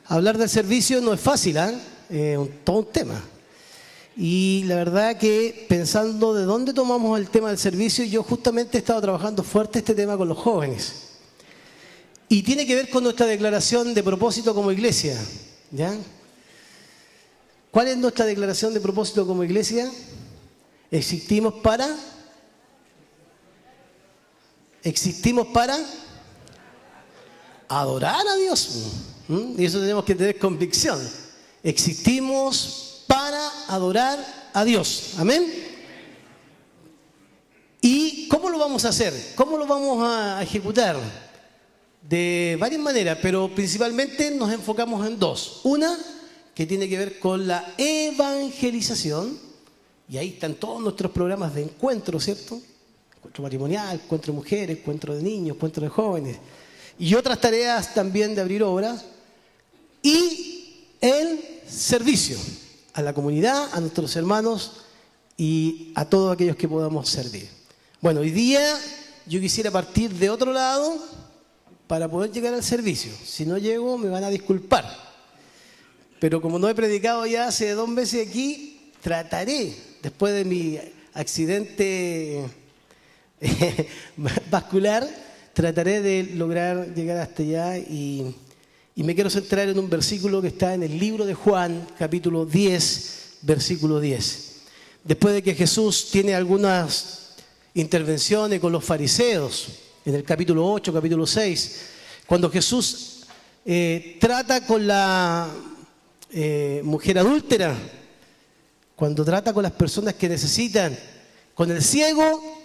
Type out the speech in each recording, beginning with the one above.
Hablar del servicio no es fácil, todo un tema. Y la verdad que pensando de dónde tomamos el tema del servicio, yo justamente he estado trabajando fuerte este tema con los jóvenes. Y tiene que ver con nuestra declaración de propósito como iglesia, ¿ya? ¿Cuál es nuestra declaración de propósito como iglesia? Existimos para adorar a Dios. Y eso tenemos que tener convicción. Existimos para adorar a Dios. Amén. ¿Y cómo lo vamos a hacer? ¿Cómo lo vamos a ejecutar? De varias maneras, pero principalmente nos enfocamos en dos. Una, que tiene que ver con la evangelización, y ahí están todos nuestros programas de encuentro, ¿cierto? Encuentro matrimonial, encuentro de mujeres, encuentro de niños, encuentro de jóvenes, y otras tareas también de abrir obras, y el servicio a la comunidad, a nuestros hermanos y a todos aquellos que podamos servir. Bueno, hoy día yo quisiera partir de otro lado para poder llegar al servicio. Si no llego, me van a disculpar. Pero como no he predicado ya hace 2 meses aquí, trataré, después de mi accidente vascular, trataré de lograr llegar hasta allá y me quiero centrar en un versículo que está en el libro de Juan, capítulo 10, versículo 10. Después de que Jesús tiene algunas intervenciones con los fariseos, en el capítulo 8, capítulo 6, cuando Jesús trata con la mujer adúltera, cuando trata con las personas que necesitan, con el ciego,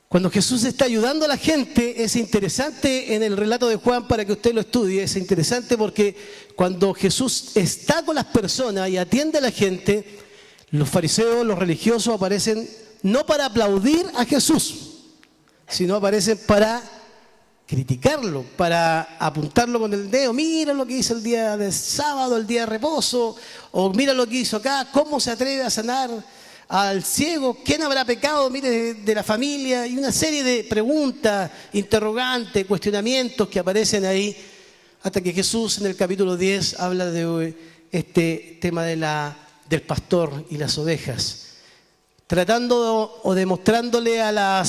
cuando Jesús está ayudando a la gente, es interesante en el relato de Juan para que usted lo estudie, es interesante porque cuando Jesús está con las personas y atiende a la gente, los fariseos, los religiosos aparecen no para aplaudir a Jesús, sino aparecen para criticarlo, para apuntarlo con el dedo. Mira lo que hizo el día de sábado, el día de reposo, o mira lo que hizo acá, cómo se atreve a sanar al ciego, quién habrá pecado, mire, de la familia, y una serie de preguntas, interrogantes, cuestionamientos que aparecen ahí, hasta que Jesús en el capítulo 10 habla de este tema del pastor y las ovejas, tratando o demostrándole a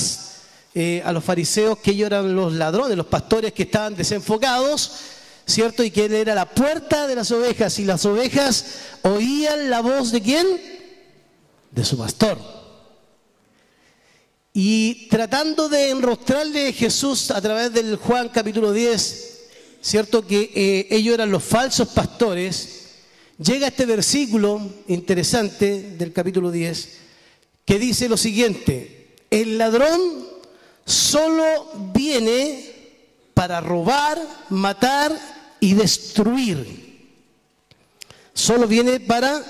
los fariseos que ellos eran los ladrones, los pastores que estaban desenfocados, ¿cierto? Y que él era la puerta de las ovejas, y las ovejas oían la voz ¿de quién? De su pastor. Y tratando de enrostrarle a Jesús a través del Juan capítulo 10, ¿cierto? Que ellos eran los falsos pastores, llega este versículo interesante del capítulo 10 que dice lo siguiente: el ladrón solo viene para robar, matar y destruir. Solo viene para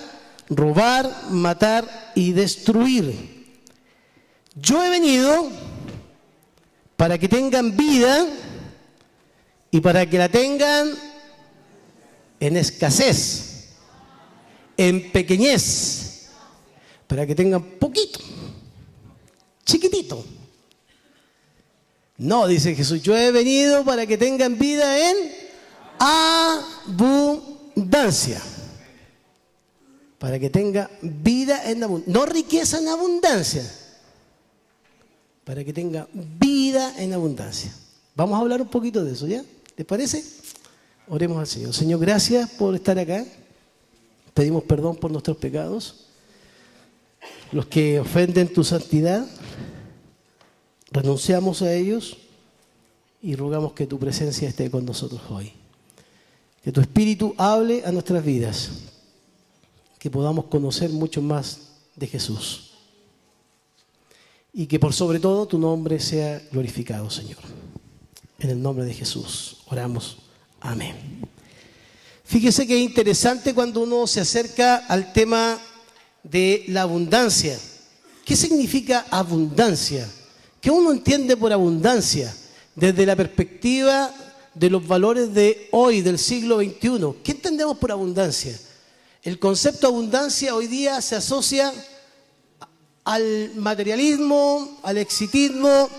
robar, matar y destruir. Yo he venido para que tengan vida y para que la tengan en escasez, en pequeñez, para que tengan poquito, chiquitito. No, dice Jesús, yo he venido para que tengan vida en abundancia. Para que tenga vida en abundancia, no riqueza en abundancia, para que tenga vida en abundancia. Vamos a hablar un poquito de eso, ¿ya? ¿Les parece? Oremos al Señor. Señor, gracias por estar acá. Pedimos perdón por nuestros pecados, los que ofenden tu santidad. Renunciamos a ellos y rogamos que tu presencia esté con nosotros hoy. Que tu Espíritu hable a nuestras vidas, que podamos conocer mucho más de Jesús y que por sobre todo tu nombre sea glorificado, Señor. En el nombre de Jesús oramos. Amén. Fíjese que es interesante cuando uno se acerca al tema de la abundancia. ¿Qué significa abundancia? ¿Qué uno entiende por abundancia desde la perspectiva de los valores de hoy, del siglo XXI? ¿Qué entendemos por abundancia? El concepto de abundancia hoy día se asocia al materialismo, al exitismo,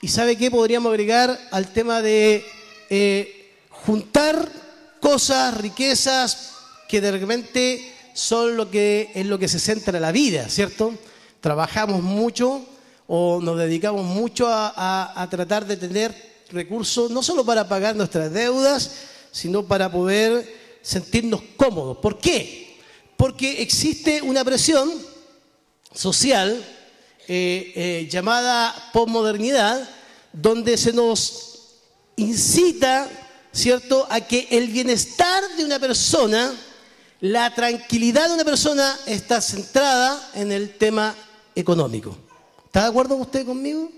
y ¿sabe qué? Podríamos agregar al tema de juntar cosas, riquezas, que de repente son lo que se centra la vida, ¿cierto? Trabajamos mucho o nos dedicamos mucho a tratar de tener recursos, no solo para pagar nuestras deudas, sino para poder sentirnos cómodos. ¿Por qué? Porque existe una presión social llamada posmodernidad, donde se nos incita, ¿cierto?, a que el bienestar de una persona, la tranquilidad de una persona está centrada en el tema económico. ¿Está de acuerdo usted conmigo?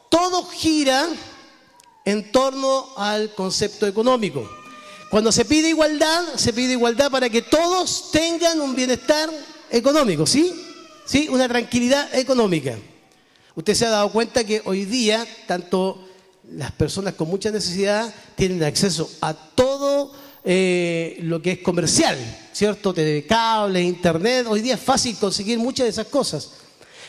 Todo gira en torno al concepto económico. Cuando se pide igualdad para que todos tengan un bienestar económico, ¿sí? ¿Sí? Una tranquilidad económica. Usted se ha dado cuenta que hoy día, tanto las personas con mucha necesidad tienen acceso a todo lo que es comercial, ¿cierto? Cable, internet. Hoy día es fácil conseguir muchas de esas cosas.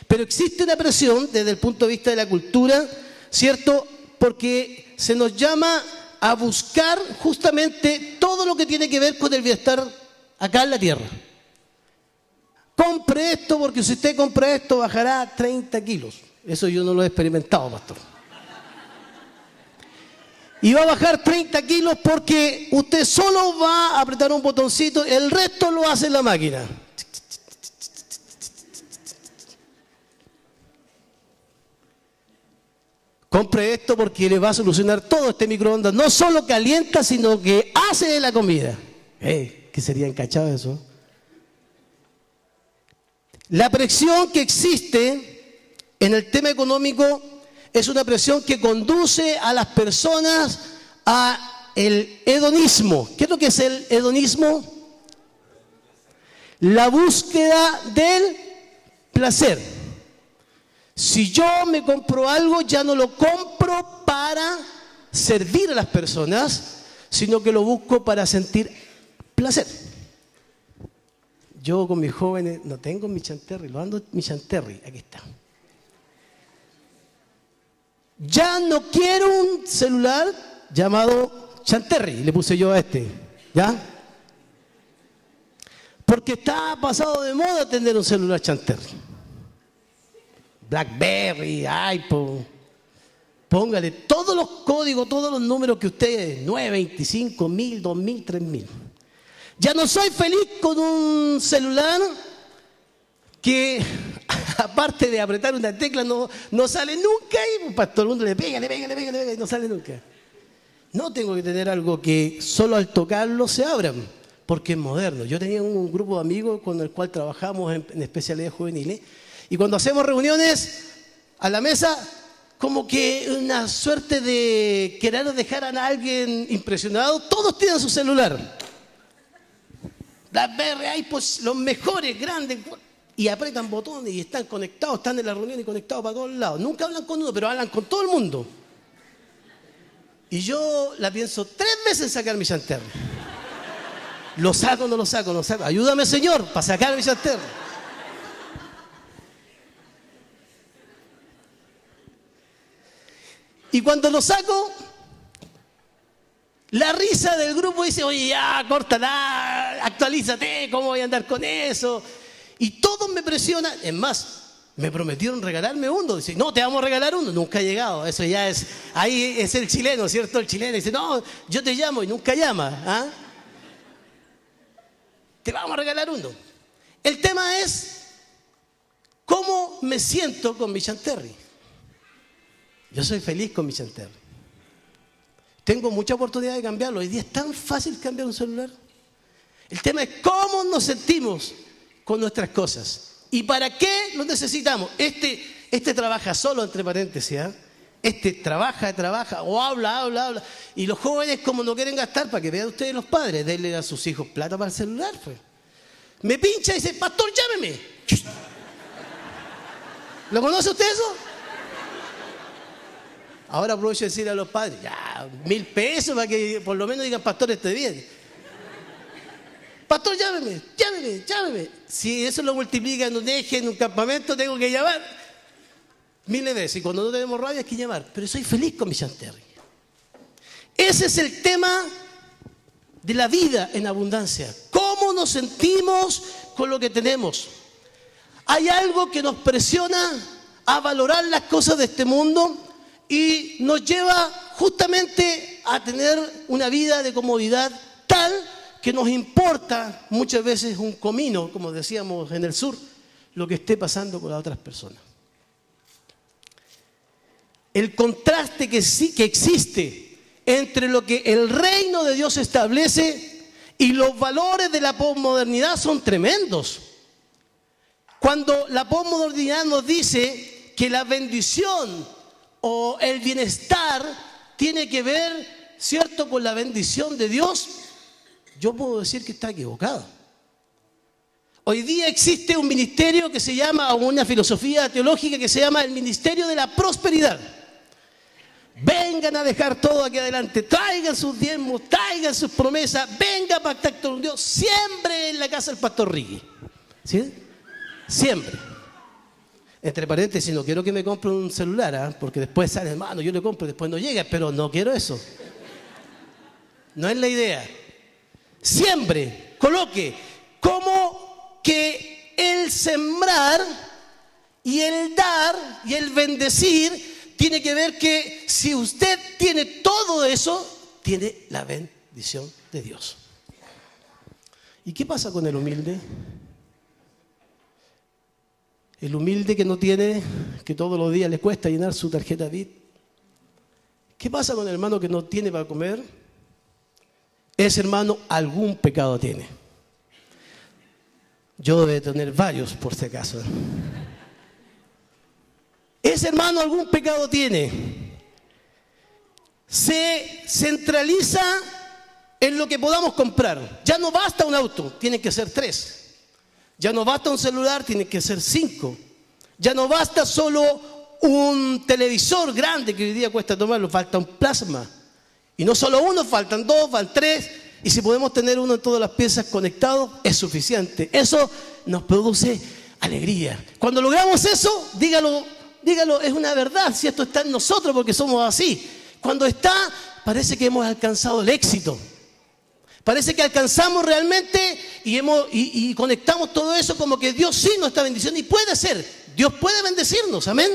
Pero existe una presión desde el punto de vista de la cultura, ¿cierto? Porque se nos llama a buscar justamente todo lo que tiene que ver con el bienestar acá en la tierra. Compre esto porque si usted compra esto bajará 30 kilos. Eso yo no lo he experimentado, pastor. Y va a bajar 30 kilos porque usted solo va a apretar un botoncito, el resto lo hace la máquina. Compre esto porque le va a solucionar todo este microondas. No solo calienta, sino que hace la comida. ¿Qué sería encachado eso? La presión que existe en el tema económico es una presión que conduce a las personas a el hedonismo. ¿Qué es lo que es el hedonismo? La búsqueda del placer. Si yo me compro algo, ya no lo compro para servir a las personas, sino que lo busco para sentir placer. Yo con mis jóvenes no tengo mi chanterri, lo ando mi chanterri, aquí está. Ya no quiero un celular llamado chanterri, le puse yo a este, ¿ya? Porque está pasado de moda tener un celular chanterri. BlackBerry, iPhone, póngale todos los códigos, todos los números que ustedes, 9, 25, 1000, 2000, 3000. Ya no soy feliz con un celular que, aparte de apretar una tecla, no sale nunca y para todo el mundo le pega y no sale nunca. No, tengo que tener algo que solo al tocarlo se abran, porque es moderno. Yo tenía un grupo de amigos con el cual trabajamos en especialidades juveniles. Y cuando hacemos reuniones a la mesa, como que una suerte de querer dejar a alguien impresionado, todos tienen su celular. BlackBerry, hay pues los mejores, grandes, y apretan botones y están conectados, están en la reunión y conectados para todos lados. Nunca hablan con uno, pero hablan con todo el mundo. Y yo la pienso 3 veces en sacar mi chanterri. ¿Lo saco o no lo saco? No saco. Ayúdame, Señor, para sacar mi chanterri. Y cuando lo saco, la risa del grupo dice, oye, ya, córtala, actualízate, ¿cómo voy a andar con eso? Y todos me presionan, es más, me prometieron regalarme uno. Dice, no, te vamos a regalar uno, nunca ha llegado. Eso ya es, ahí es el chileno, ¿cierto? El chileno dice, no, yo te llamo y nunca llama. ¿Ah? Te vamos a regalar uno. El tema es, ¿cómo me siento con mi chanterri? Yo soy feliz con mi chanterri. Tengo mucha oportunidad de cambiarlo. Hoy día es tan fácil cambiar un celular. El tema es cómo nos sentimos con nuestras cosas. ¿Y para qué lo necesitamos? Este trabaja solo, entre paréntesis. ¿Eh? Este trabaja, o habla. Y los jóvenes, como no quieren gastar, para que vean ustedes los padres, denle a sus hijos plata para el celular. Pues. Me pincha y dice, pastor, llámeme. ¿Lo conoce usted eso? Ahora aprovecho de decir a los padres, ya, 1000 pesos para que por lo menos digan, pastor, esté bien. Pastor, llámeme. Si eso lo multiplica en un eje, en un campamento, tengo que llamar 1000 veces. Y cuando no tenemos rabia hay que llamar. Pero soy feliz con mi chanterri. Ese es el tema de la vida en abundancia. ¿Cómo nos sentimos con lo que tenemos? Hay algo que nos presiona a valorar las cosas de este mundo y nos lleva justamente a tener una vida de comodidad tal que nos importa muchas veces un comino, como decíamos en el sur, lo que esté pasando con las otras personas. El contraste que existe entre lo que el reino de Dios establece y los valores de la posmodernidad son tremendos. Cuando la posmodernidad nos dice que la bendición o el bienestar tiene que ver, ¿cierto?, con la bendición de Dios, yo puedo decir que está equivocado. Hoy día existe un ministerio que se llama, o una filosofía teológica que se llama el ministerio de la prosperidad. Vengan a dejar todo aquí adelante, traigan sus diezmos, traigan sus promesas, vengan a pactar con Dios, siempre en la casa del pastor Ricky. ¿Sí? Siempre. Entre paréntesis, no quiero que me compre un celular, porque después sale, hermano, yo le compro y después no llega, pero no quiero eso. No es la idea. Siempre coloque como que el sembrar y el dar y el bendecir tiene que ver que si usted tiene todo eso, tiene la bendición de Dios. ¿Y qué pasa con el humilde? El humilde que no tiene, que todos los días le cuesta llenar su tarjeta VIP. ¿Qué pasa con el hermano que no tiene para comer? Ese hermano algún pecado tiene. Yo debo tener varios por si acaso. Ese hermano algún pecado tiene. Se centraliza en lo que podamos comprar. Ya no basta un auto, tienen que ser 3. Ya no basta un celular, tienen que ser 5. Ya no basta solo un televisor grande que hoy día cuesta tomarlo, falta un plasma. Y no solo uno, faltan 2, faltan 3. Y si podemos tener uno en todas las piezas conectado, es suficiente. Eso nos produce alegría. Cuando logramos eso, dígalo, es una verdad. Si esto está en nosotros porque somos así. Cuando está, parece que hemos alcanzado el éxito. Parece que alcanzamos realmente y conectamos todo eso como que Dios sí nos está bendiciendo. Y puede ser, Dios puede bendecirnos, amén.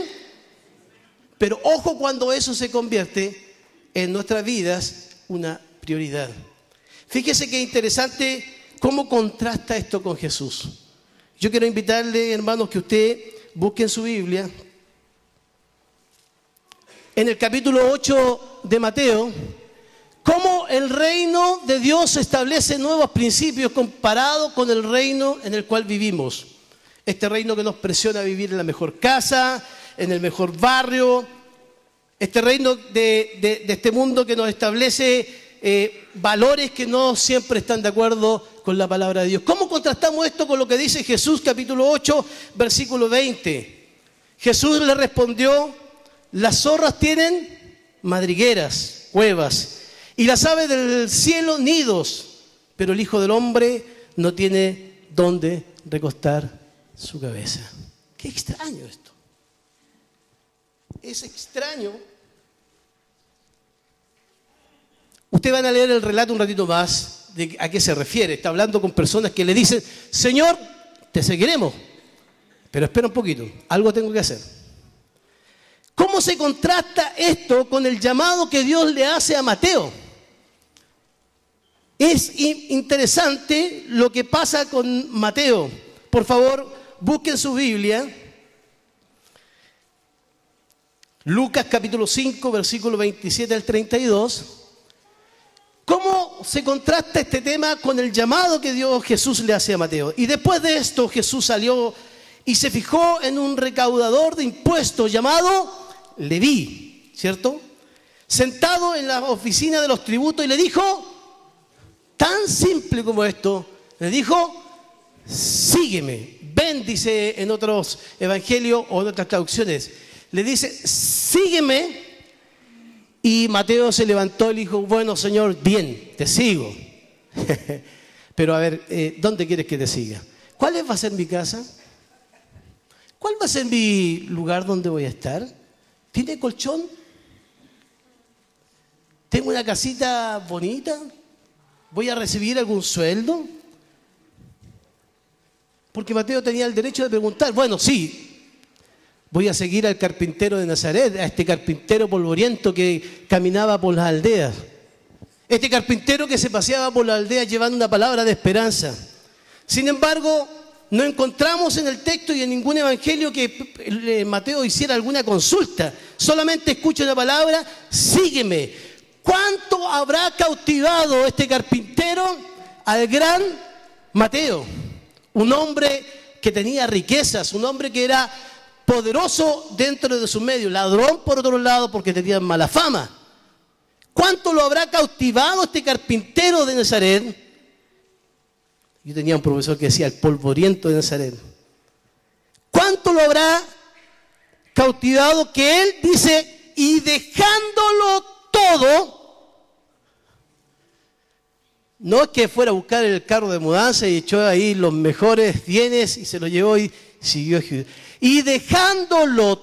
Pero ojo cuando eso se convierte en nuestras vidas una prioridad. Fíjese qué interesante cómo contrasta esto con Jesús. Yo quiero invitarle, hermanos, que usted busque en su Biblia, en el capítulo 8 de Mateo, cómo el reino de Dios establece nuevos principios comparado con el reino en el cual vivimos. Este reino que nos presiona a vivir en la mejor casa, en el mejor barrio. Este reino de este mundo que nos establece valores que no siempre están de acuerdo con la palabra de Dios. ¿Cómo contrastamos esto con lo que dice Jesús, capítulo 8, versículo 20? Jesús le respondió: las zorras tienen madrigueras, cuevas, y las aves del cielo nidos, pero el Hijo del Hombre no tiene dónde recostar su cabeza. Qué extraño esto. Es extraño. Ustedes van a leer el relato un ratito más de a qué se refiere. Está hablando con personas que le dicen: Señor, te seguiremos, pero espera un poquito, algo tengo que hacer. ¿Cómo se contrasta esto con el llamado que Dios le hace a Mateo? Es interesante lo que pasa con Mateo. Por favor, busquen su Biblia. Lucas capítulo 5, versículo 27 al 32. ¿Cómo se contrasta este tema con el llamado que Jesús le hace a Mateo? Y después de esto Jesús salió y se fijó en un recaudador de impuestos llamado Leví, ¿cierto? Sentado en la oficina de los tributos, y le dijo, tan simple como esto, le dijo: sígueme. Ven, dice en otros evangelios o en otras traducciones, le dice: sígueme. Y Mateo se levantó y le dijo: bueno, Señor, bien, te sigo. Pero a ver, ¿dónde quieres que te siga? ¿Cuál va a ser mi casa? ¿Cuál va a ser mi lugar donde voy a estar? ¿Tiene colchón? ¿Tengo una casita bonita? ¿Voy a recibir algún sueldo? Porque Mateo tenía el derecho de preguntar, bueno, sí, voy a seguir al carpintero de Nazaret, a este carpintero polvoriento que caminaba por las aldeas. Este carpintero que se paseaba por la aldea llevando una palabra de esperanza. Sin embargo, no encontramos en el texto y en ningún evangelio que Mateo hiciera alguna consulta. Solamente escucha la palabra, sígueme. ¿Cuánto habrá cautivado este carpintero al gran Mateo? Un hombre que tenía riquezas, un hombre que era poderoso dentro de su medio, ladrón por otro lado porque tenía mala fama. ¿Cuánto lo habrá cautivado este carpintero de Nazaret? Yo tenía un profesor que decía el polvoriento de Nazaret. ¿Cuánto lo habrá cautivado que él dice, y dejándolo todo, no es que fuera a buscar el carro de mudanza y echó ahí los mejores bienes y se lo llevó y siguió a Judá. Y dejándolo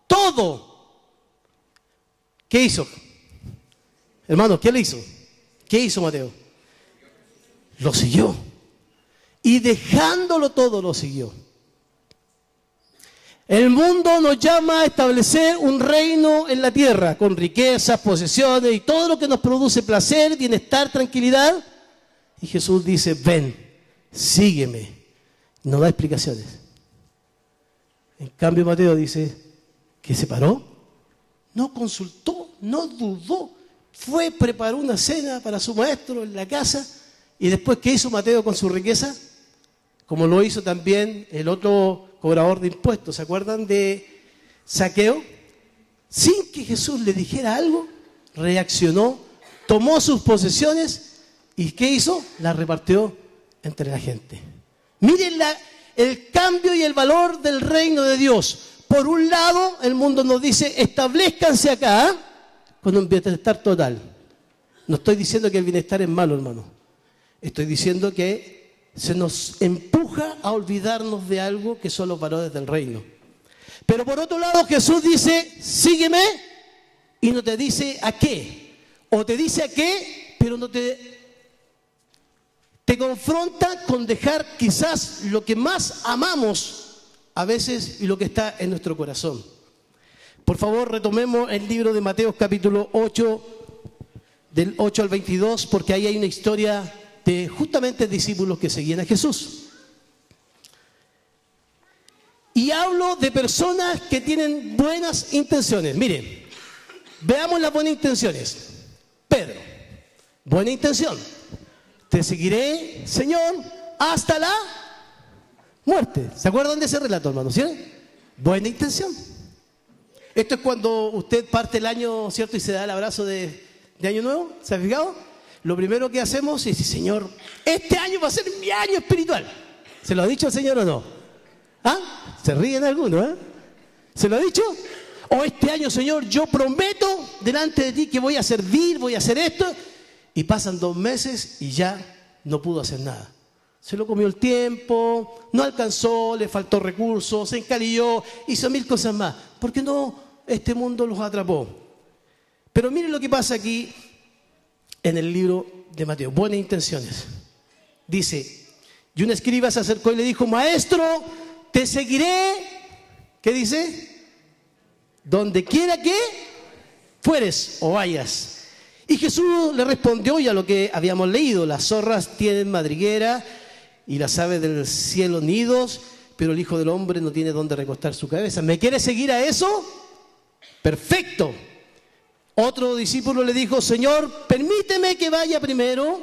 todo, ¿qué hizo? Hermanos, ¿qué le hizo? ¿Qué hizo Mateo? Lo siguió. Y dejándolo todo, lo siguió. El mundo nos llama a establecer un reino en la tierra, con riquezas, posesiones y todo lo que nos produce placer, bienestar, tranquilidad. Y Jesús dice, ven, sígueme. No da explicaciones. En cambio Mateo dice que se paró, no consultó, no dudó, fue, preparó una cena para su maestro en la casa. Y después, ¿qué hizo Mateo con su riqueza? Como lo hizo también el otro cobrador de impuestos. ¿Se acuerdan de Zaqueo? Sin que Jesús le dijera algo, reaccionó, tomó sus posesiones y ¿qué hizo? Las repartió entre la gente. Miren el cambio y el valor del reino de Dios. Por un lado, el mundo nos dice, establezcanse acá con un bienestar total. No estoy diciendo que el bienestar es malo, hermano. Estoy diciendo que se nos empuja a olvidarnos de algo que son los valores del reino. Pero por otro lado, Jesús dice, sígueme, y no te dice a qué. O te dice a qué, pero no te confronta con dejar quizás lo que más amamos a veces y lo que está en nuestro corazón. Por favor, retomemos el libro de Mateo capítulo 8, del 8 al 22, porque ahí hay una historia de justamente discípulos que seguían a Jesús. Y hablo de personas que tienen buenas intenciones. Miren, veamos las buenas intenciones. Pedro, buena intención. Te seguiré, Señor, hasta la muerte. ¿Se acuerdan de ese relato, hermano? ¿Sí? Buena intención. Esto es cuando usted parte el año, ¿cierto? Y se da el abrazo de Año Nuevo. ¿Se ha fijado? Lo primero que hacemos es decir, Señor, este año va a ser mi año espiritual. ¿Se lo ha dicho el Señor o no? ¿Ah? Se ríen algunos, ¿eh? ¿Se lo ha dicho? O este año, Señor, yo prometo delante de ti que voy a servir, voy a hacer esto. Y pasan 2 meses y ya no pudo hacer nada. Se lo comió el tiempo, no alcanzó, le faltó recursos, se encalilló, hizo 1000 cosas más. Porque no, este mundo los atrapó. Pero miren lo que pasa aquí en el libro de Mateo. Buenas intenciones. Dice, y un escriba se acercó y le dijo, maestro, te seguiré. ¿Qué dice? Donde quiera que fueres o vayas. Y Jesús le respondió ya lo que habíamos leído. Las zorras tienen madriguera y las aves del cielo nidos, pero el Hijo del Hombre no tiene dónde recostar su cabeza. ¿Me quiere seguir a eso? Perfecto. Otro discípulo le dijo, Señor, permíteme que vaya primero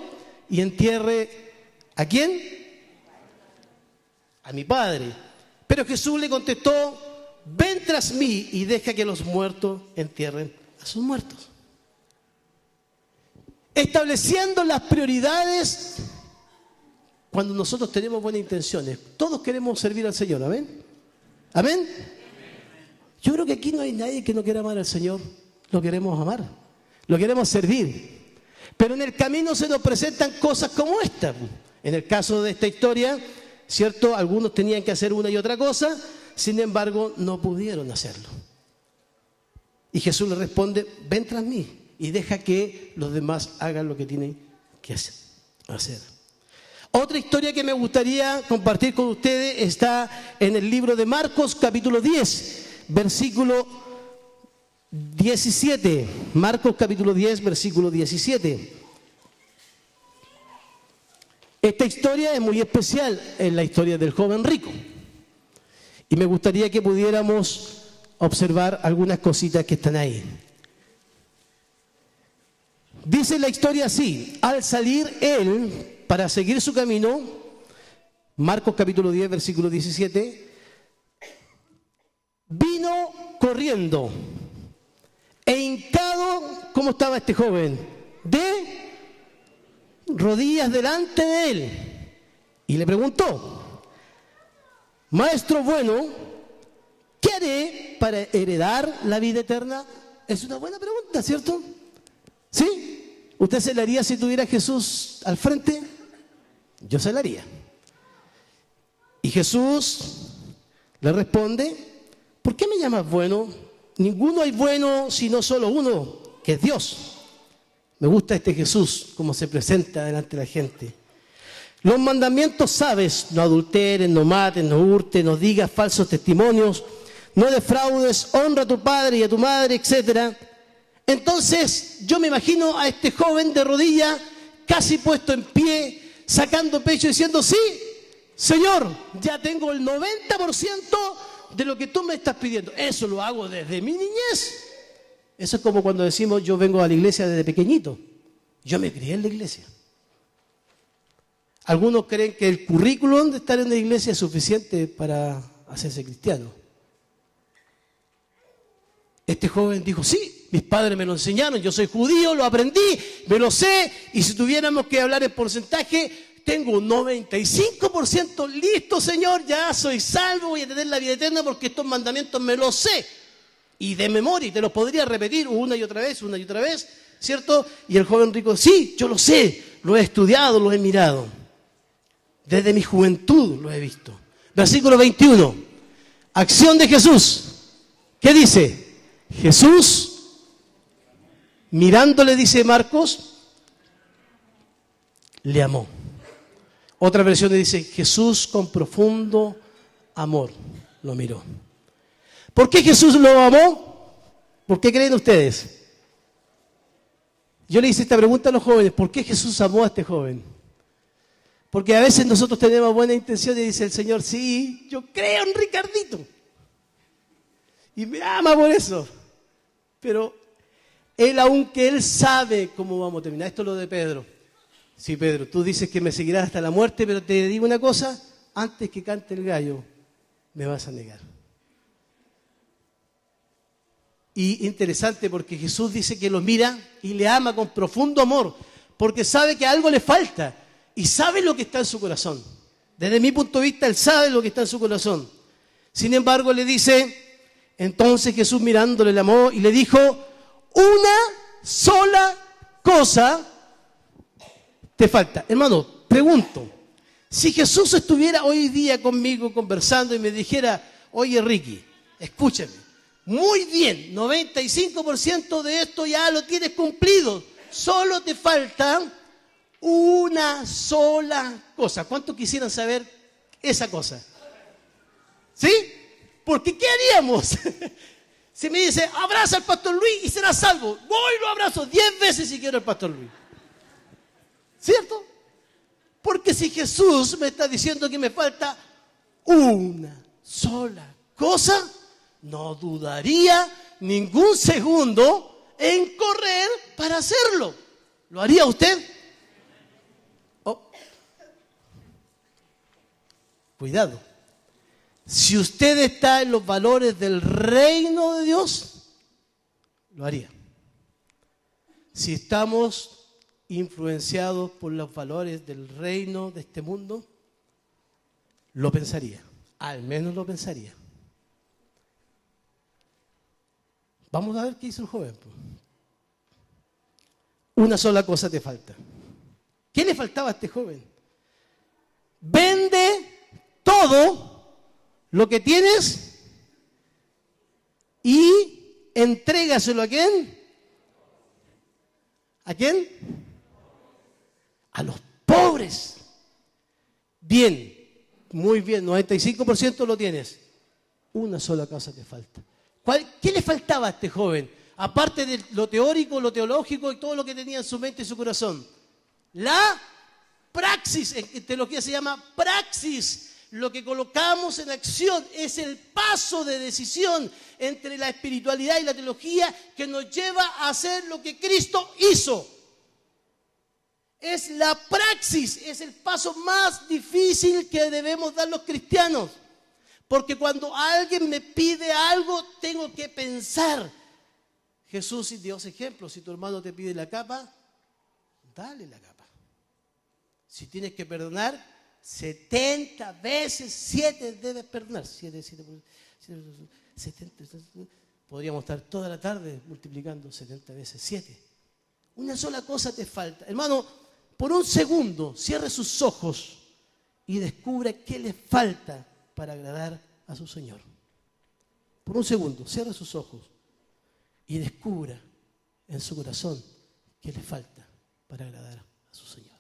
y entierre ¿a quién? A mi Padre. Pero Jesús le contestó, ven tras mí y deja que los muertos entierren a sus muertos. Estableciendo las prioridades cuando nosotros tenemos buenas intenciones. Todos queremos servir al Señor, ¿amén? ¿Amén? Yo creo que aquí no hay nadie que no quiera amar al Señor. Lo queremos amar, lo queremos servir. Pero en el camino se nos presentan cosas como esta. En el caso de esta historia, ¿cierto? Algunos tenían que hacer una y otra cosa, sin embargo, no pudieron hacerlo. Y Jesús le responde, ven tras mí. y deja que los demás hagan lo que tienen que hacer. Otra historia que me gustaría compartir con ustedes está en el libro de Marcos, capítulo 10, versículo 17. Marcos, capítulo 10, versículo 17. Esta historia es muy especial, es la historia del joven rico. Y me gustaría que pudiéramos observar algunas cositas que están ahí. Dice la historia así: al salir él para seguir su camino, Marcos capítulo 10, versículo 17, vino corriendo e hincado, ¿cómo estaba este joven? De rodillas delante de él, y le preguntó: Maestro bueno, ¿qué haré para heredar la vida eterna? Es una buena pregunta, ¿cierto? ¿Sí? ¿Usted se la haría si tuviera a Jesús al frente? Yo se la haría. Y Jesús le responde: ¿por qué me llamas bueno? Ninguno hay bueno sino solo uno, que es Dios. Me gusta este Jesús, cómo se presenta delante de la gente. Los mandamientos sabes: no adulteres, no mates, no hurtes, no digas falsos testimonios, no defraudes, honra a tu padre y a tu madre, etc. Entonces yo me imagino a este joven de rodillas, casi puesto en pie, sacando pecho, diciendo: sí, Señor, ya tengo el 90% de lo que tú me estás pidiendo. Eso lo hago desde mi niñez. Eso es como cuando decimos: yo vengo a la iglesia desde pequeñito. Yo me crié en la iglesia. Algunos creen que el currículum de estar en la iglesia es suficiente para hacerse cristiano. Este joven dijo: sí, mis padres me lo enseñaron, yo soy judío, lo aprendí, me lo sé, y si tuviéramos que hablar en porcentaje, tengo un 95% listo, Señor, ya soy salvo, voy a tener la vida eterna porque estos mandamientos me los sé. Y de memoria, y te los podría repetir una y otra vez, ¿cierto? Y el joven rico: sí, yo lo sé, lo he estudiado, lo he mirado. Desde mi juventud lo he visto. Versículo 21. Acción de Jesús. ¿Qué dice? Jesús, mirándole, dice Marcos, le amó. Otra versión dice: Jesús con profundo amor lo miró. ¿Por qué Jesús lo amó? ¿Por qué creen ustedes? Yo le hice esta pregunta a los jóvenes: ¿por qué Jesús amó a este joven? Porque a veces nosotros tenemos buena intención y dice el Señor: sí, yo creo en Ricardito y me ama por eso. Pero Él, aunque Él sabe cómo vamos a terminar. Esto es lo de Pedro. Sí, Pedro, tú dices que me seguirás hasta la muerte, pero te digo una cosa: antes que cante el gallo, me vas a negar. Y interesante, porque Jesús dice que lo mira y le ama con profundo amor, porque sabe que algo le falta y sabe lo que está en su corazón. Desde mi punto de vista, Él sabe lo que está en su corazón. Sin embargo, le dice, entonces Jesús mirándole le amó y le dijo: una sola cosa te falta. Hermano, pregunto, si Jesús estuviera hoy día conmigo conversando y me dijera: oye, Ricky, escúchame, muy bien, 95% de esto ya lo tienes cumplido, solo te falta una sola cosa. ¿Cuántos quisieran saber esa cosa? ¿Sí? Porque ¿qué haríamos? Si me dice: abraza al pastor Luis y serás salvo, voy y lo abrazo 10 veces si quiero al pastor Luis. ¿Cierto? Porque si Jesús me está diciendo que me falta una sola cosa, no dudaría ningún segundo en correr para hacerlo. ¿Lo haría usted? Oh. Cuidado. Si usted está en los valores del reino de Dios, lo haría. Si estamos influenciados por los valores del reino de este mundo, lo pensaría. Al menos lo pensaría. Vamos a ver qué hizo el joven. Una sola cosa te falta. ¿Qué le faltaba a este joven? Vende todo lo que tienes y entrégaselo a ¿quién? ¿A quién? A los pobres. Bien, muy bien, 95% lo tienes. Una sola cosa te falta. ¿Qué le faltaba a este joven? Aparte de lo teórico, lo teológico y todo lo que tenía en su mente y su corazón. La praxis, en teología se llama praxis. Lo que colocamos en acción es el paso de decisión entre la espiritualidad y la teología que nos lleva a hacer lo que Cristo hizo. Es la praxis, es el paso más difícil que debemos dar los cristianos. Porque cuando alguien me pide algo, tengo que pensar. Jesús y Dios ejemplo, si tu hermano te pide la capa, dale la capa. Si tienes que perdonar, 70 veces 7 debes perdonar. 70. Podríamos estar toda la tarde multiplicando 70 veces 7. Una sola cosa te falta. Hermano, por un segundo, cierre sus ojos y descubra qué le falta para agradar a su Señor. Por un segundo, cierre sus ojos y descubra en su corazón qué le falta para agradar a su Señor.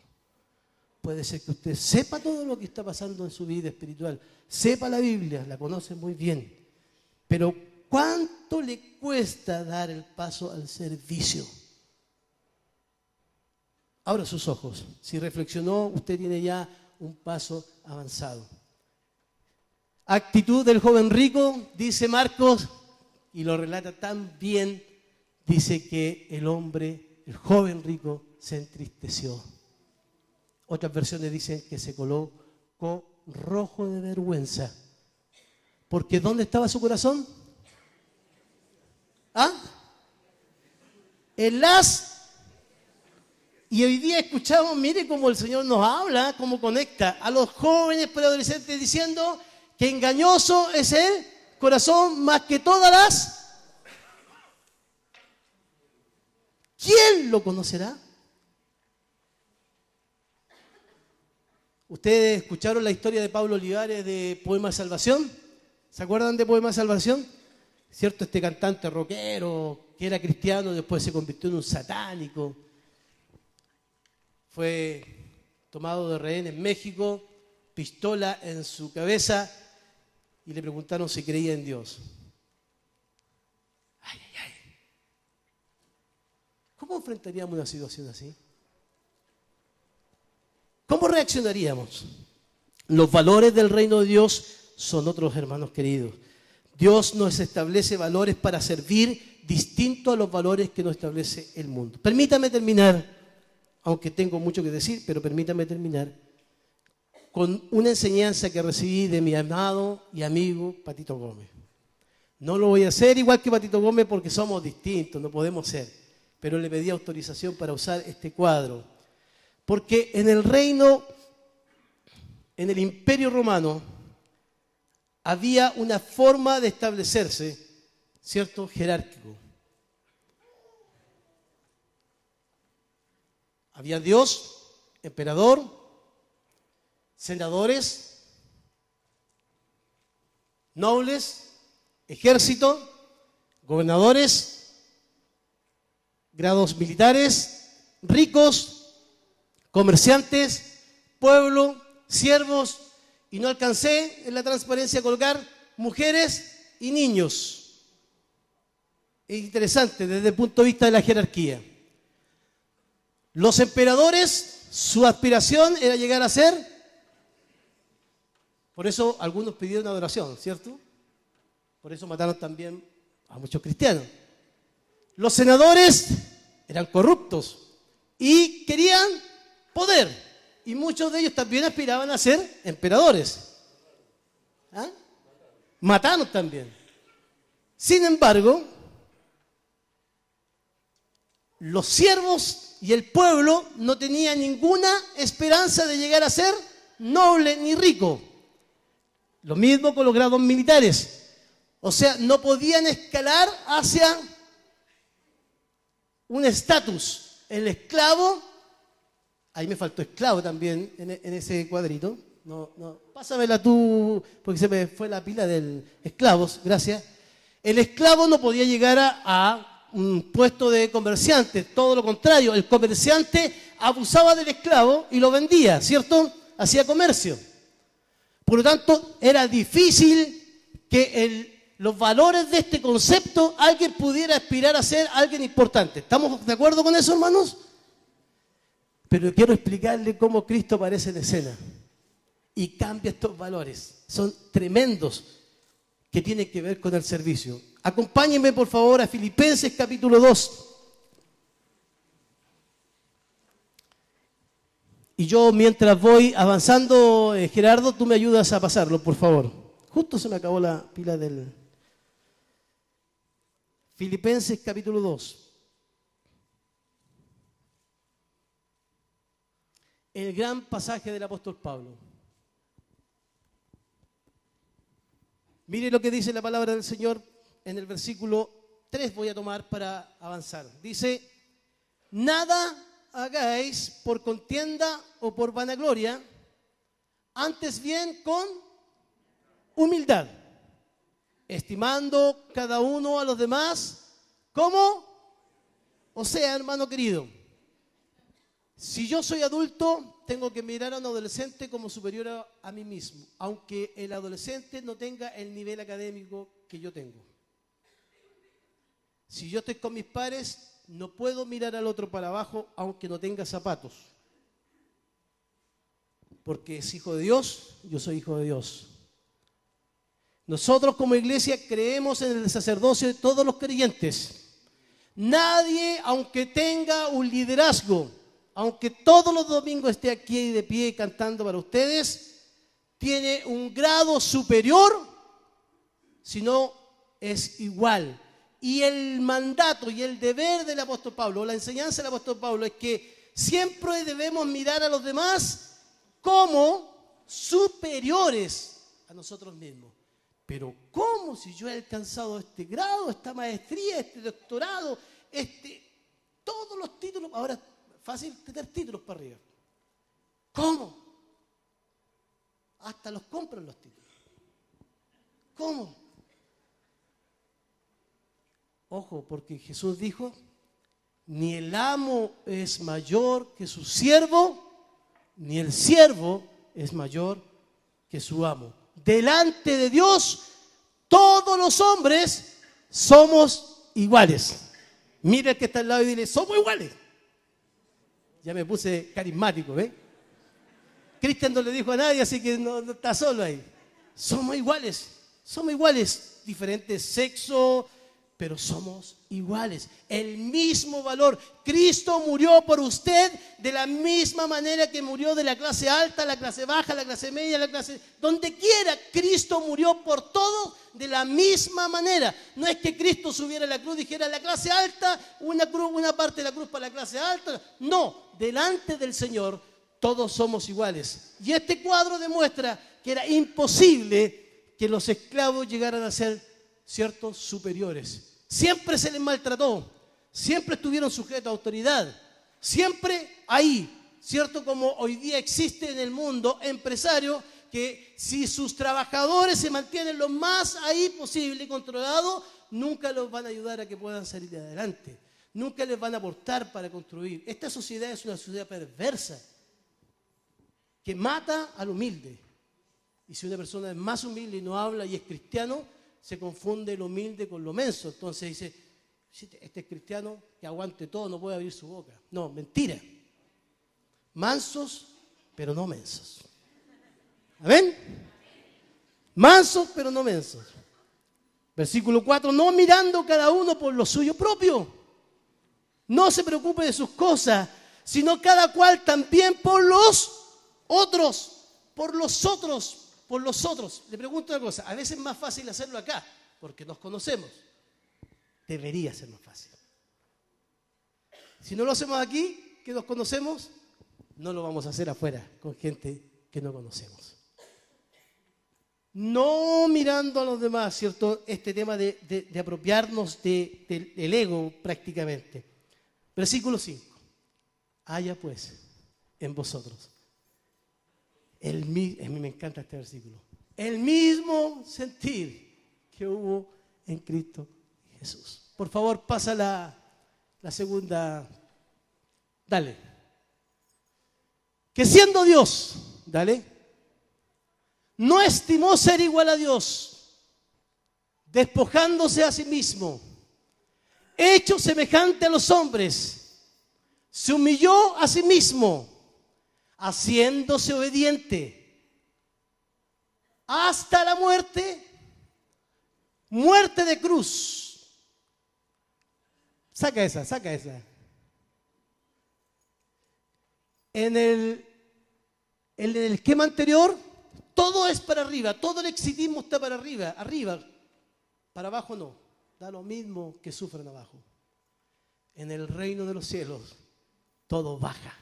Puede ser que usted sepa todo lo que está pasando en su vida espiritual, sepa la Biblia, la conoce muy bien, pero ¿cuánto le cuesta dar el paso al servicio? Abra sus ojos. Si reflexionó, usted tiene ya un paso avanzado. Actitud del joven rico, dice Marcos, y lo relata tan bien, dice que el joven rico, se entristeció. Otras versiones dicen que se colocó rojo de vergüenza. Porque ¿dónde estaba su corazón? ¿Ah? En las... Y hoy día escuchamos, mire cómo el Señor nos habla, cómo conecta a los jóvenes preadolescentes diciendo que engañoso es el corazón más que todas las... ¿Quién lo conocerá? ¿Ustedes escucharon la historia de Pablo Olivares de Poema de Salvación? ¿Se acuerdan de Poema de Salvación? ¿Cierto? Este cantante rockero que era cristiano, después se convirtió en un satánico. Fue tomado de rehén en México, pistola en su cabeza y le preguntaron si creía en Dios. Ay, ay, ay. ¿Cómo enfrentaríamos una situación así? ¿Cómo reaccionaríamos? Los valores del reino de Dios son otros, hermanos queridos. Dios nos establece valores para servir distinto a los valores que nos establece el mundo. Permítame terminar, aunque tengo mucho que decir, pero permítame terminar con una enseñanza que recibí de mi amado y amigo Patito Gómez. No lo voy a hacer igual que Patito Gómez porque somos distintos, no podemos ser, pero le pedí autorización para usar este cuadro. Porque en el reino, en el Imperio Romano, había una forma de establecerse, ¿cierto?, jerárquico. Había Dios, emperador, senadores, nobles, ejército, gobernadores, grados militares, ricos, comerciantes, pueblo, siervos, y no alcancé en la transparencia a colocar mujeres y niños. Es interesante desde el punto de vista de la jerarquía. Los emperadores, su aspiración era llegar a ser, por eso algunos pidieron adoración, ¿cierto? Por eso mataron también a muchos cristianos. Los senadores eran corruptos y querían poder, y muchos de ellos también aspiraban a ser emperadores. ¿Ah? Mataron también. Sin embargo, los siervos y el pueblo no tenían ninguna esperanza de llegar a ser noble ni rico. Lo mismo con los grados militares. O sea, no podían escalar hacia un estatus. El esclavo, ahí me faltó esclavo también en ese cuadrito. No, pásamela tú, porque se me fue la pila del esclavos, gracias. El esclavo no podía llegar a un puesto de comerciante, todo lo contrario, el comerciante abusaba del esclavo y lo vendía, ¿cierto? Hacía comercio. Por lo tanto, era difícil que los valores de este concepto alguien pudiera aspirar a ser alguien importante. ¿Estamos de acuerdo con eso, hermanos? Pero quiero explicarle cómo Cristo aparece en escena y cambia estos valores. Son tremendos, que tienen que ver con el servicio. Acompáñenme, por favor, a Filipenses capítulo 2. Y yo, mientras voy avanzando, Gerardo, tú me ayudas a pasarlo, por favor. Justo se me acabó la pila del... Filipenses capítulo 2. El gran pasaje del apóstol Pablo. Mire lo que dice la palabra del Señor en el versículo 3, voy a tomar para avanzar. Dice, nada hagáis por contienda o por vanagloria, antes bien con humildad, estimando cada uno a los demás como, o sea, hermano querido, si yo soy adulto, tengo que mirar a un adolescente como superior a mí mismo, aunque el adolescente no tenga el nivel académico que yo tengo. Si yo estoy con mis pares, no puedo mirar al otro para abajo, aunque no tenga zapatos. Porque es hijo de Dios, yo soy hijo de Dios. Nosotros como iglesia creemos en el sacerdocio de todos los creyentes. Nadie, aunque tenga un liderazgo, aunque todos los domingos esté aquí de pie cantando para ustedes, tiene un grado superior, sino es igual. Y el mandato y el deber del apóstol Pablo, la enseñanza del apóstol Pablo, es que siempre debemos mirar a los demás como superiores a nosotros mismos. Pero ¿cómo si yo he alcanzado este grado, esta maestría, este doctorado, todos los títulos? Ahora fácil tener títulos para arriba. ¿Cómo? Hasta los compran los títulos. ¿Cómo? Ojo, porque Jesús dijo, ni el amo es mayor que su siervo, ni el siervo es mayor que su amo. Delante de Dios, todos los hombres somos iguales. Mira el que está al lado y dile, somos iguales. Ya me puse carismático, ¿ves? Cristian no le dijo a nadie, así que no está solo ahí. Somos iguales, diferentes sexos, pero somos iguales. El mismo valor. Cristo murió por usted de la misma manera que murió de la clase alta, la clase baja, la clase media, la clase... Donde quiera, Cristo murió por todos de la misma manera. No es que Cristo subiera a la cruz y dijera la clase alta, una parte de la cruz para la clase alta. No, delante del Señor todos somos iguales. Y este cuadro demuestra que era imposible que los esclavos llegaran a ser ciertos superiores. Siempre se les maltrató, siempre estuvieron sujetos a autoridad, siempre ahí, ¿cierto? Como hoy día existe en el mundo empresario que si sus trabajadores se mantienen lo más ahí posible y controlados, nunca los van a ayudar a que puedan salir adelante, nunca les van a aportar para construir. Esta sociedad es una sociedad perversa que mata al humilde. Y si una persona es más humilde y no habla y es cristiano, se confunde lo humilde con lo menso. Entonces dice, este es cristiano, que aguante todo, no puede abrir su boca. No, mentira. Mansos, pero no mensos. ¿Amén? Mansos, pero no mensos. Versículo 4, no mirando cada uno por lo suyo propio. No se preocupe de sus cosas, sino cada cual también por los otros, por los otros. Por los otros. Le pregunto una cosa, a veces es más fácil hacerlo acá, porque nos conocemos. Debería ser más fácil. Si no lo hacemos aquí, que nos conocemos, no lo vamos a hacer afuera, con gente que no conocemos. No mirando a los demás, ¿cierto? Este tema de apropiarnos del ego prácticamente. Versículo 5. Haya pues en vosotros. A mí me encanta este versículo. El mismo sentir que hubo en Cristo Jesús. Por favor, pasa la segunda. Dale. Que siendo Dios, dale, no estimó ser igual a Dios, despojándose a sí mismo, hecho semejante a los hombres, se humilló a sí mismo, haciéndose obediente hasta la muerte, muerte de cruz. Saca esa. En el esquema anterior, todo es para arriba, todo el exitismo está para arriba, para abajo no, da lo mismo que sufren abajo. En el reino de los cielos, todo baja.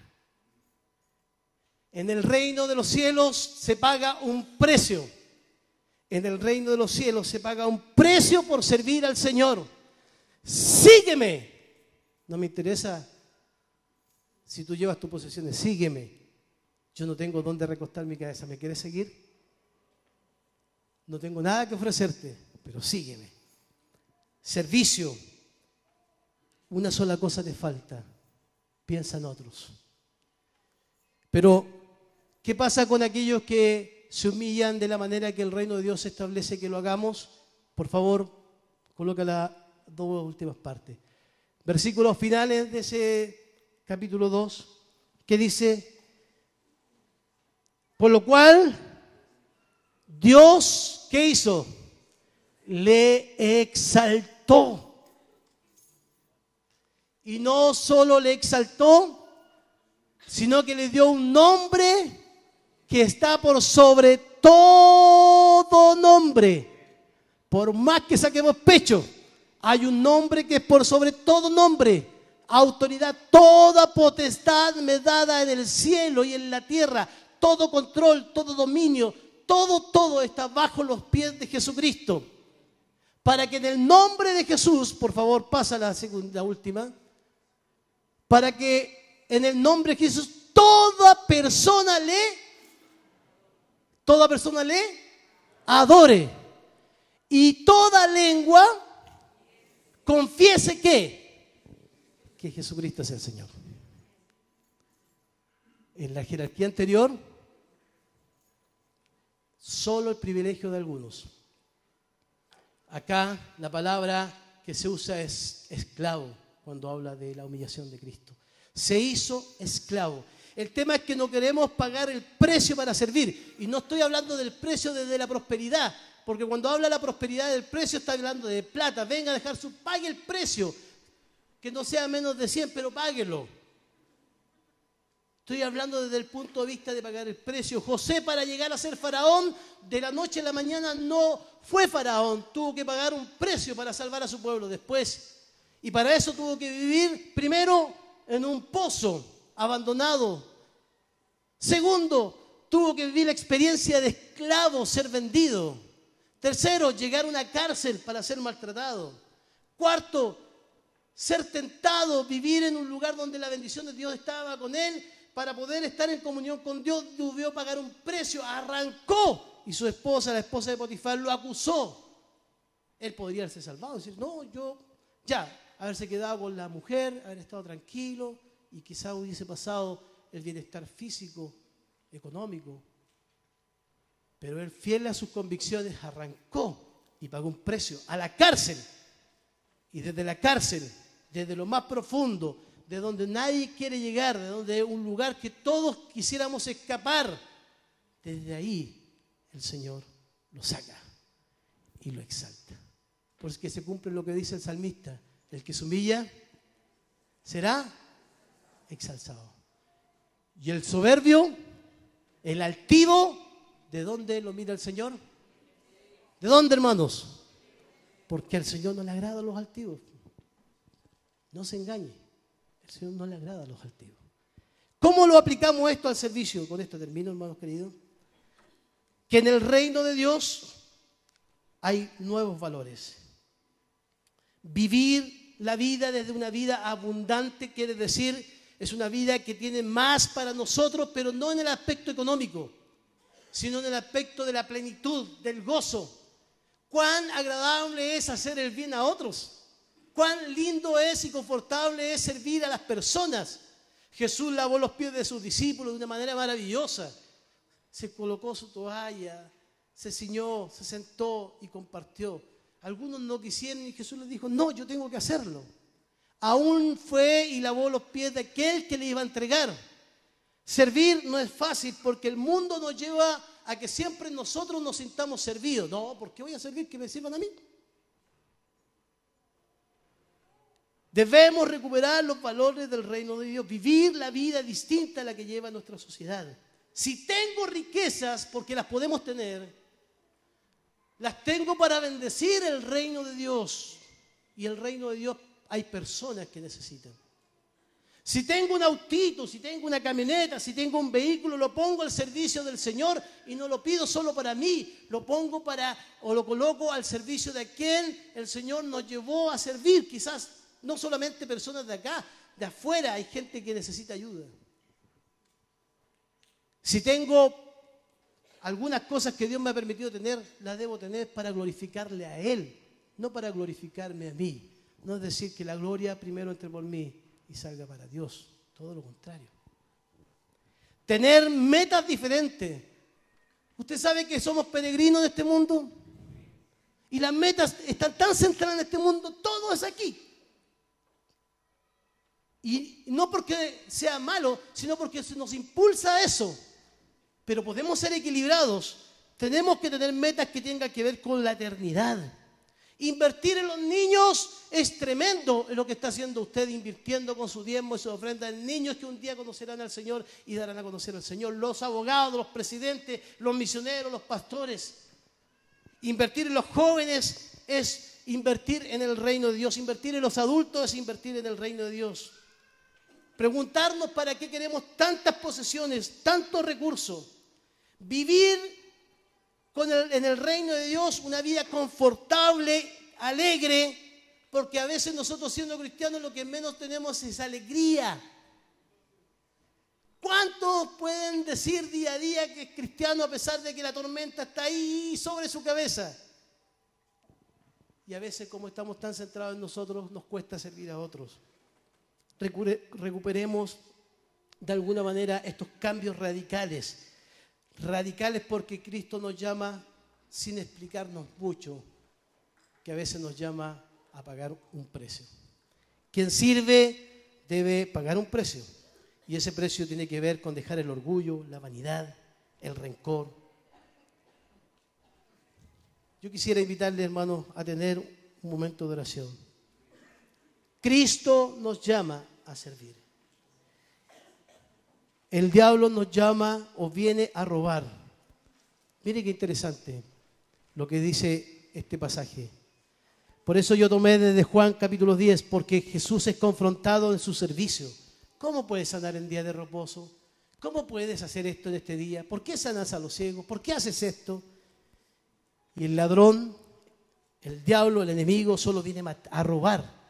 En el reino de los cielos se paga un precio. En el reino de los cielos se paga un precio por servir al Señor. Sígueme. No me interesa si tú llevas tus posesiones, sígueme. Yo no tengo dónde recostar mi cabeza. ¿Me quieres seguir? No tengo nada que ofrecerte, pero sígueme. Servicio. Una sola cosa te falta. Piensa en otros. Pero, ¿qué pasa con aquellos que se humillan de la manera que el reino de Dios establece que lo hagamos? Por favor, coloca las dos últimas partes. Versículos finales de ese capítulo 2, que dice: por lo cual Dios, ¿qué hizo? Le exaltó. Y no solo le exaltó, sino que le dio un nombre que está por sobre todo nombre. Por más que saquemos pecho, hay un nombre que es por sobre todo nombre. Autoridad, toda potestad me dada en el cielo y en la tierra. Todo control, todo dominio, todo está bajo los pies de Jesucristo. Para que en el nombre de Jesús, por favor, pasa la última. Para que en el nombre de Jesús toda persona le adore. Y toda lengua confiese que Jesucristo es el Señor. En la jerarquía anterior, solo el privilegio de algunos. Acá la palabra que se usa es esclavo cuando habla de la humillación de Cristo. Se hizo esclavo. El tema es que no queremos pagar el precio para servir. Y no estoy hablando del precio desde la prosperidad, porque cuando habla la prosperidad del precio está hablando de plata. Venga a dejar pague el precio, que no sea menos de 100, pero páguelo. Estoy hablando desde el punto de vista de pagar el precio. José, para llegar a ser faraón, de la noche a la mañana no fue faraón. Tuvo que pagar un precio para salvar a su pueblo después. Y para eso tuvo que vivir primero en un pozo abandonado. Segundo, tuvo que vivir la experiencia de esclavo, ser vendido. Tercero, llegar a una cárcel para ser maltratado. Cuarto, ser tentado, vivir en un lugar donde la bendición de Dios estaba con él. Para poder estar en comunión con Dios, debió pagar un precio. Arrancó. Y su esposa, la esposa de Potifar, lo acusó. Él podría haberse salvado. Decir, no, haberse quedado con la mujer, haber estado tranquilo. Y quizá hubiese pasado el bienestar físico, económico. Pero él, fiel a sus convicciones, arrancó y pagó un precio a la cárcel. Y desde la cárcel, desde lo más profundo, de donde nadie quiere llegar, de donde es un lugar que todos quisiéramos escapar, desde ahí el Señor lo saca y lo exalta. Por eso es que se cumple lo que dice el salmista: el que se humilla será exaltado. Y el soberbio, el altivo, ¿de dónde lo mira el Señor? ¿De dónde, hermanos? Porque al Señor no le agradan los altivos. No se engañe. El Señor no le agrada a los altivos. ¿Cómo lo aplicamos esto al servicio? Con esto termino, hermanos queridos. Que en el reino de Dios hay nuevos valores. Vivir la vida desde una vida abundante quiere decir, es una vida que tiene más para nosotros, pero no en el aspecto económico, sino en el aspecto de la plenitud, del gozo. Cuán agradable es hacer el bien a otros. Cuán lindo es y confortable es servir a las personas. Jesús lavó los pies de sus discípulos de una manera maravillosa. Se colocó su toalla, se ciñó, se sentó y compartió. Algunos no quisieron y Jesús les dijo, no, yo tengo que hacerlo. Aún fue y lavó los pies de aquel que le iba a entregar. Servir no es fácil porque el mundo nos lleva a que siempre nosotros nos sintamos servidos. No, ¿por qué voy a servir? Que me sirvan a mí. Debemos recuperar los valores del reino de Dios, vivir la vida distinta a la que lleva nuestra sociedad. Si tengo riquezas, porque las podemos tener, las tengo para bendecir el reino de Dios. Y el reino de Dios hay personas que necesitan. Si tengo un autito, si tengo una camioneta, si tengo un vehículo, lo pongo al servicio del Señor y no lo pido solo para mí, lo pongo o lo coloco al servicio de quien el Señor nos llevó a servir. Quizás no solamente personas de acá, de afuera hay gente que necesita ayuda. Si tengo algunas cosas que Dios me ha permitido tener, las debo tener para glorificarle a Él, no para glorificarme a mí. No es decir que la gloria primero entre por mí y salga para Dios, todo lo contrario. Tener metas diferentes. ¿Usted sabe que somos peregrinos en este mundo? Y las metas están tan centradas en este mundo, todo es aquí. Y no porque sea malo, sino porque nos impulsa a eso. Pero podemos ser equilibrados. Tenemos que tener metas que tengan que ver con la eternidad. Invertir en los niños es tremendo lo que está haciendo usted, invirtiendo con su diezmo y su ofrenda en niños que un día conocerán al Señor y darán a conocer al Señor. Los abogados, los presidentes, los misioneros, los pastores. Invertir en los jóvenes es invertir en el reino de Dios. Invertir en los adultos es invertir en el reino de Dios. Preguntarnos para qué queremos tantas posesiones, tantos recursos. Vivir en el reino de Dios una vida confortable, alegre, porque a veces nosotros siendo cristianos lo que menos tenemos es alegría. ¿Cuántos pueden decir día a día que es cristiano a pesar de que la tormenta está ahí sobre su cabeza? Y a veces como estamos tan centrados en nosotros nos cuesta servir a otros. Recuperemos de alguna manera estos cambios radicales porque Cristo nos llama sin explicarnos mucho, que a veces nos llama a pagar un precio. Quien sirve debe pagar un precio y ese precio tiene que ver con dejar el orgullo, la vanidad, el rencor. Yo quisiera invitarle, hermanos, a tener un momento de oración. Cristo nos llama a servir. El diablo nos llama o viene a robar. Mire qué interesante lo que dice este pasaje. Por eso yo tomé desde Juan capítulo 10, porque Jesús es confrontado en su servicio. ¿Cómo puedes sanar en día de reposo? ¿Cómo puedes hacer esto en este día? ¿Por qué sanas a los ciegos? ¿Por qué haces esto? Y el ladrón, el diablo, el enemigo solo viene a robar.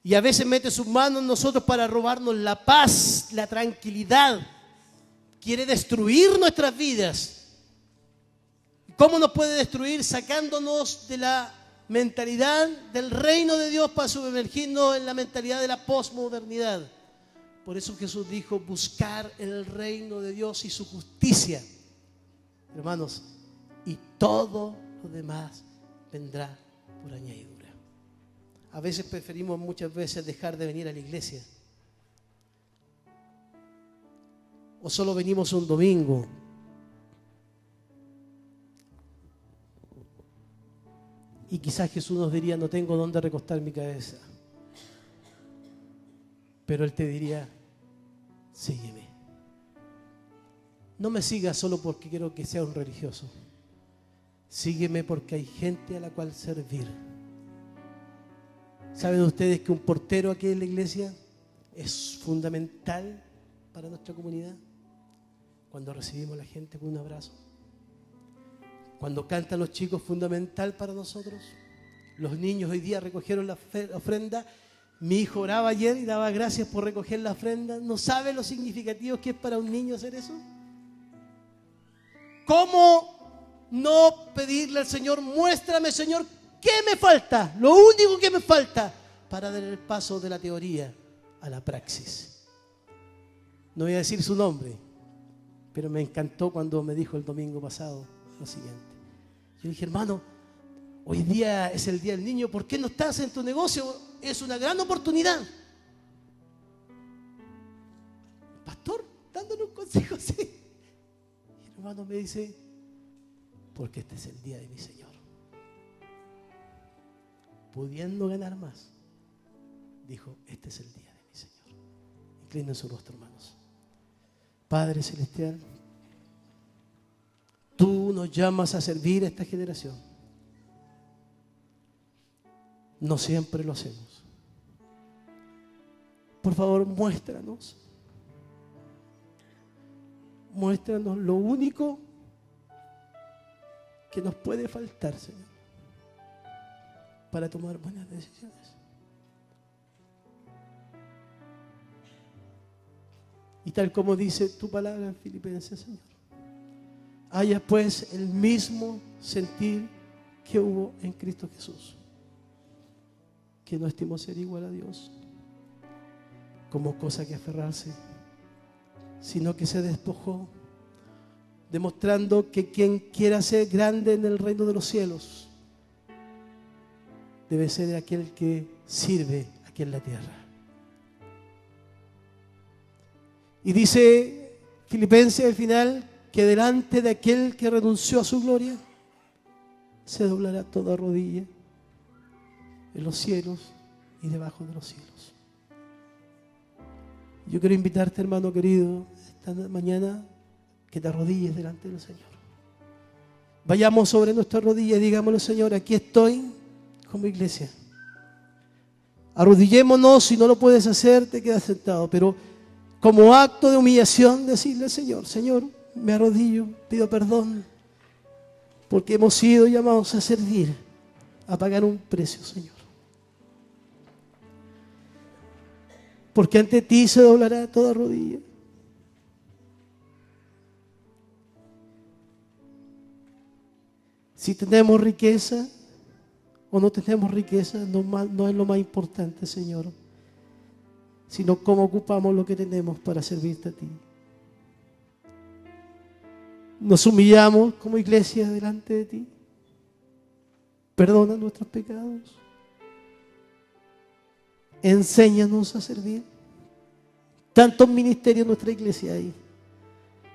Y a veces mete sus manos en nosotros para robarnos la paz, la tranquilidad. Quiere destruir nuestras vidas. ¿Cómo nos puede destruir? Sacándonos de la mentalidad del reino de Dios para sumergirnos en la mentalidad de la posmodernidad. Por eso Jesús dijo, buscar el reino de Dios y su justicia. Hermanos, y todo lo demás vendrá por añadidura. A veces preferimos muchas veces dejar de venir a la iglesia. O solo venimos un domingo. Y quizás Jesús nos diría, no tengo dónde recostar mi cabeza. Pero Él te diría, sígueme. No me sigas solo porque quiero que sea un religioso. Sígueme porque hay gente a la cual servir. ¿Saben ustedes que un portero aquí en la iglesia es fundamental para nuestra comunidad? Cuando recibimos a la gente con un abrazo. Cuando cantan los chicos, fundamental para nosotros. Los niños hoy día recogieron la ofrenda. Mi hijo oraba ayer y daba gracias por recoger la ofrenda. ¿No sabe lo significativo que es para un niño hacer eso? ¿Cómo no pedirle al Señor, muéstrame, Señor, qué me falta? Lo único que me falta para dar el paso de la teoría a la praxis. No voy a decir su nombre, pero me encantó cuando me dijo el domingo pasado lo siguiente. Yo dije, hermano, hoy día es el Día del Niño, ¿por qué no estás en tu negocio? Es una gran oportunidad. Pastor, dándole un consejo así. Y el hermano me dice, porque este es el día de mi Señor. Pudiendo ganar más, dijo, este es el día de mi Señor. Inclinen su rostro, hermanos. Padre Celestial, tú nos llamas a servir a esta generación. No siempre lo hacemos. Por favor, muéstranos lo único que nos puede faltar, Señor, para tomar buenas decisiones. Y tal como dice tu palabra en Filipenses, Señor, haya pues el mismo sentir que hubo en Cristo Jesús, que no estimó ser igual a Dios como cosa que aferrarse, sino que se despojó, demostrando que quien quiera ser grande en el reino de los cielos debe ser aquel que sirve aquí en la tierra. Y dice Filipenses al final que delante de aquel que renunció a su gloria se doblará toda rodilla en los cielos y debajo de los cielos. Yo quiero invitarte, hermano querido, esta mañana que te arrodilles delante del Señor. Vayamos sobre nuestras rodillas y digámosle, Señor, aquí estoy como iglesia. Arrodillémonos, si no lo puedes hacer, te quedas sentado, pero como acto de humillación, decirle, Señor, me arrodillo, pido perdón, porque hemos sido llamados a servir, a pagar un precio, Señor. Porque ante ti se doblará toda rodilla. Si tenemos riqueza o no tenemos riqueza, no es lo más importante, Señor, sino cómo ocupamos lo que tenemos para servirte a ti. Nos humillamos como iglesia delante de ti. Perdona nuestros pecados. Enséñanos a servir. Tantos ministerios en nuestra iglesia hay.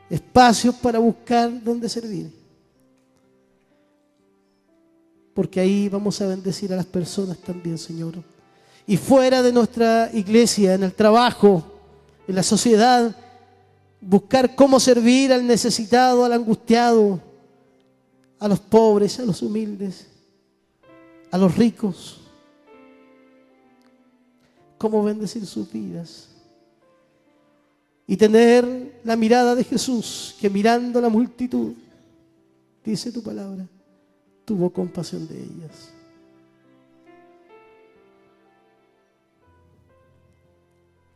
Espacios para buscar dónde servir. Porque ahí vamos a bendecir a las personas también, Señor. Y fuera de nuestra iglesia, en el trabajo, en la sociedad, buscar cómo servir al necesitado, al angustiado, a los pobres, a los humildes, a los ricos. Cómo bendecir sus vidas. Y tener la mirada de Jesús, que mirando la multitud, dice tu palabra, tuvo compasión de ellas.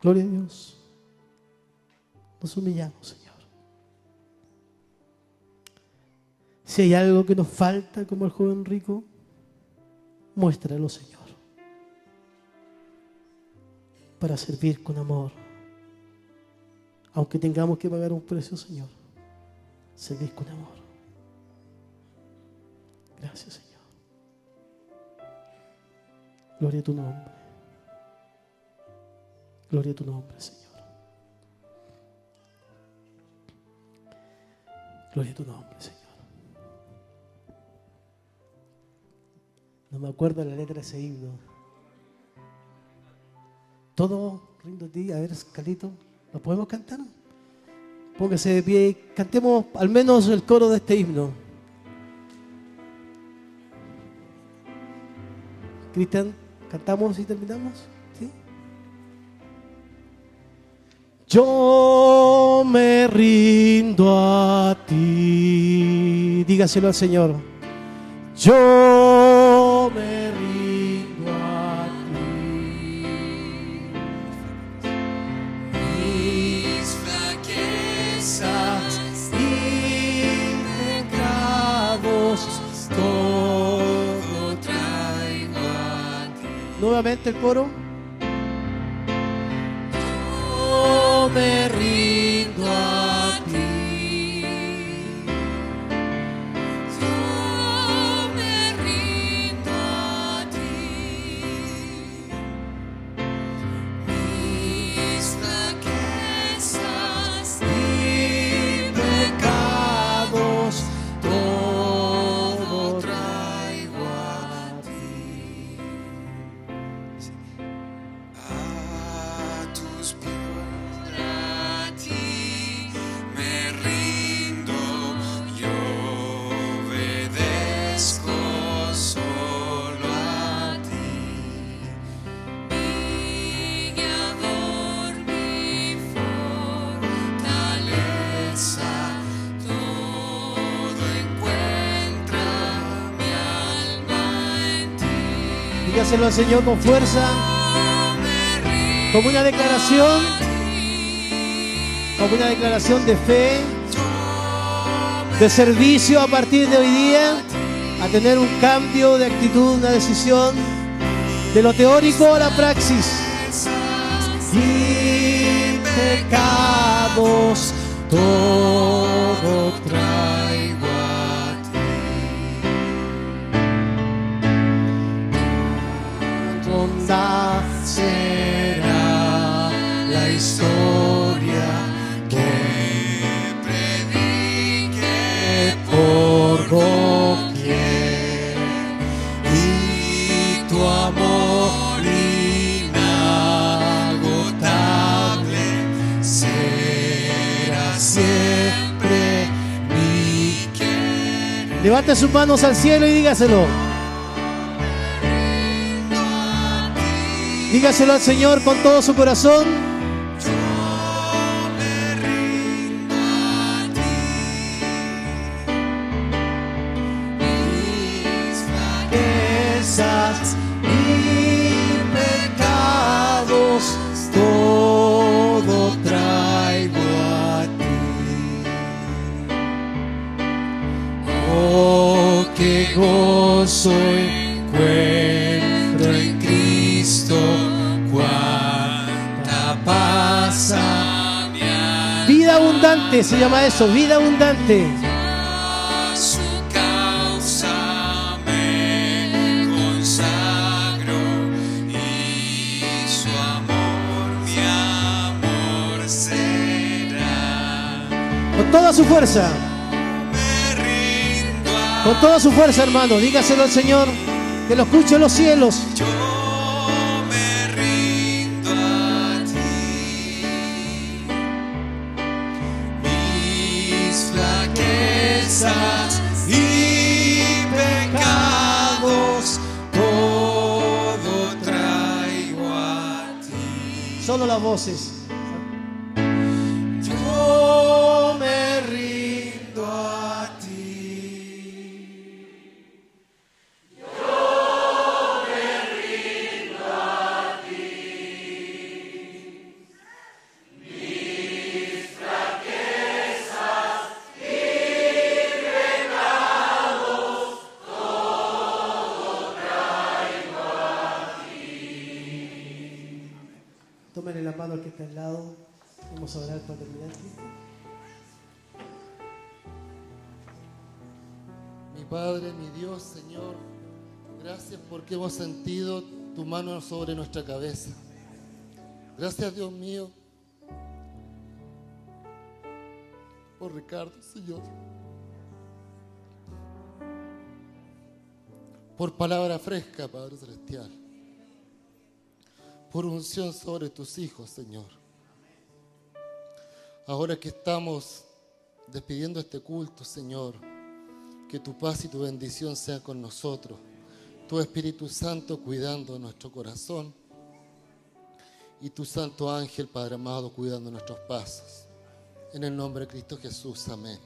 Gloria a Dios. Nos humillamos, Señor. Si hay algo que nos falta como el joven rico, muéstralo, Señor, para servir con amor. Aunque tengamos que pagar un precio, Señor, servir con amor. Gracias, Señor. Gloria a tu nombre. Gloria a tu nombre, Señor. Gloria a tu nombre, Señor. No me acuerdo la letra de ese himno. Todo rindo a ti. A ver, Calito, ¿lo podemos cantar? Póngase de pie y cantemos al menos el coro de este himno. Cristian, ¿cantamos y terminamos? ¿Sí? Yo me rindo a ti. Dígaselo al Señor. Yo me rindo a ti. Mis flaquezas y pecados todo traigo a ti. Nuevamente el coro. Yo me rindo a ti. Yo me rindo a ti. Mis flaquezas y pecados todo traigo a ti. A tus pies, a ti me rindo, yo obedezco solo a ti. Mi guiador, mi fortaleza, todo encuentra mi alma en ti. Dígaselo al Señor con fuerza, como una declaración de fe, de servicio a partir de hoy día, a tener un cambio de actitud, una decisión de lo teórico a la praxis. Y pecados todo traigo a ti. Bondad será la historia que predique por doquier, y tu amor inagotable será siempre mi querer. Levante sus manos al cielo y dígaselo. Dígaselo al Señor con todo su corazón. Yo me rindo a ti. Mis Flaquezas y pecados todo traigo a ti. Oh, qué gozo encuentro en Cristo, cuánta paz a mi alma. Vida abundante se llama eso, vida abundante. A su causa me consagro, y su amor, mi amor será. Con toda su fuerza, Me rindo a con toda su fuerza, hermano, dígaselo al Señor, que lo escuchen los cielos. Yo me rindo a ti. Mis flaquezas y pecados todo traigo a ti. Solo las voces. Yo me rindo a ti. Tómenle la mano al que está al lado. Vamos a orar para terminar. Mi Padre, mi Dios, Señor, gracias porque hemos sentido tu mano sobre nuestra cabeza. Gracias, Dios mío, por Ricardo, Señor. Por palabra fresca, Padre Celestial. Por unción sobre tus hijos, Señor. Ahora que estamos despidiendo este culto, Señor, que tu paz y tu bendición sean con nosotros. Tu Espíritu Santo cuidando nuestro corazón y tu Santo Ángel, Padre amado, cuidando nuestros pasos. En el nombre de Cristo Jesús, amén.